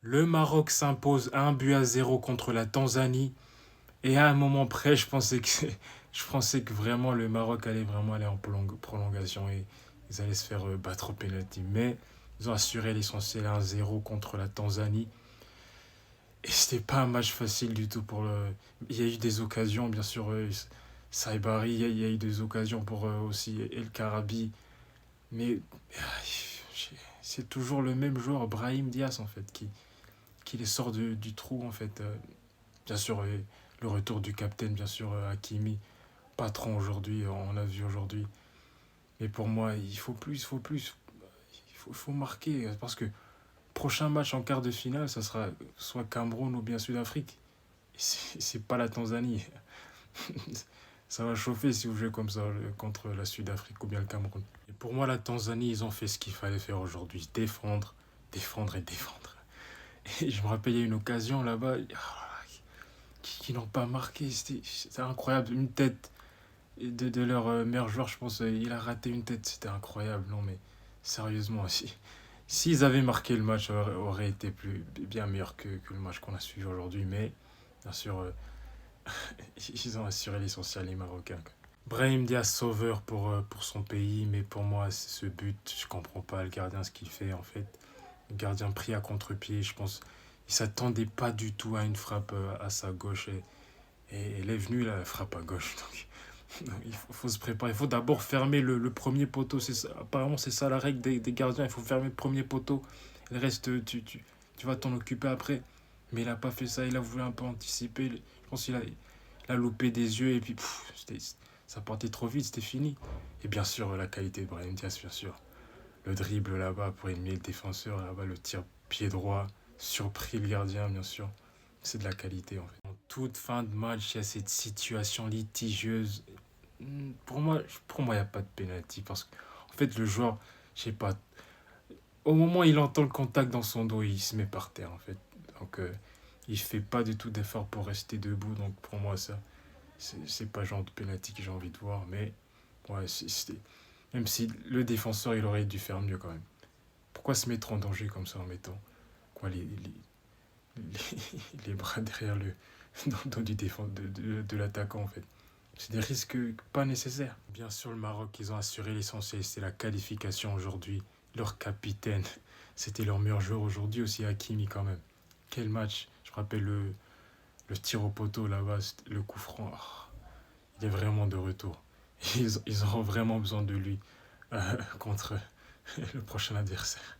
Le Maroc s'impose 1 but à 0 contre la Tanzanie. Et à un moment près, je pensais que vraiment le Maroc allait vraiment aller en prolongation et ils allaient se faire battre au pénalty. Mais ils ont assuré l'essentiel 1-0 contre la Tanzanie. Et c'était pas un match facile du tout pour le. Il y a eu des occasions, bien sûr. Saibari, il y a eu des occasions pour aussi El Karabi. Mais c'est toujours le même joueur, Brahim Diaz, en fait, qui les sort du trou, en fait. Bien sûr, le retour du capitaine, bien sûr, Hakimi, patron aujourd'hui, on l'a vu aujourd'hui. Mais pour moi, il faut plus, il faut plus. Il faut marquer, parce que prochain match en quart de finale, ça sera soit Cameroun ou bien Sud-Afrique. Et c'est pas la Tanzanie. Ça va chauffer si vous jouez comme ça contre la Sud-Afrique ou bien le Cameroun. Et pour moi, la Tanzanie, ils ont fait ce qu'il fallait faire aujourd'hui. Défendre, défendre et défendre. Et je me rappelle, il y a une occasion là-bas qui n'ont pas marqué. C'était incroyable. Une tête de leur meilleur joueur, je pense, il a raté une tête. C'était incroyable. Non, mais sérieusement, s'ils avaient marqué le match, aurait été bien meilleur que le match qu'on a suivi aujourd'hui. Mais bien sûr, ils ont assuré l'essentiel, les Marocains. Brahim Diaz sauveur pour son pays, mais pour moi, ce but, je comprends pas le gardien ce qu'il fait en fait. Le gardien pris à contre-pied, je pense. Il s'attendait pas du tout à une frappe à sa gauche et elle est venue la frappe à gauche. Donc, il faut se préparer. Il faut d'abord fermer le premier poteau. Apparemment, c'est ça la règle des gardiens. Il faut fermer le premier poteau. Le reste, tu vas t'en occuper après. Mais il n'a pas fait ça. Il a voulu un peu anticiper. Je pense qu'il a loupé des yeux et puis ça partait trop vite. C'était fini. Et bien sûr, la qualité de Brahim Diaz, bien sûr. Le dribble là-bas pour éliminer le défenseur. Là-bas, le tir pied droit. Surpris le gardien, bien sûr. C'est de la qualité en fait. En toute fin de match, il y a cette situation litigieuse. Pour moi, il n'y a pas de pénalty parce qu'en fait, le joueur, je sais pas, au moment où il entend le contact dans son dos, il se met par terre en fait. Donc, il fait pas du tout d'effort pour rester debout. Donc, pour moi, ça, c'est pas le genre de pénalty que j'ai envie de voir. Mais, ouais, même si le défenseur, il aurait dû faire mieux quand même. Pourquoi se mettre en danger comme ça en mettant quoi, les bras derrière dans le dos de l'attaquant en fait. C'est des risques pas nécessaires. Bien sûr, le Maroc, ils ont assuré l'essentiel, c'est la qualification aujourd'hui. Leur capitaine, c'était leur meilleur joueur aujourd'hui aussi, Hakimi quand même. Quel match. Je me rappelle le tir au poteau là-bas, le coup franc. Il est vraiment de retour. Ils auront vraiment besoin de lui contre le prochain adversaire.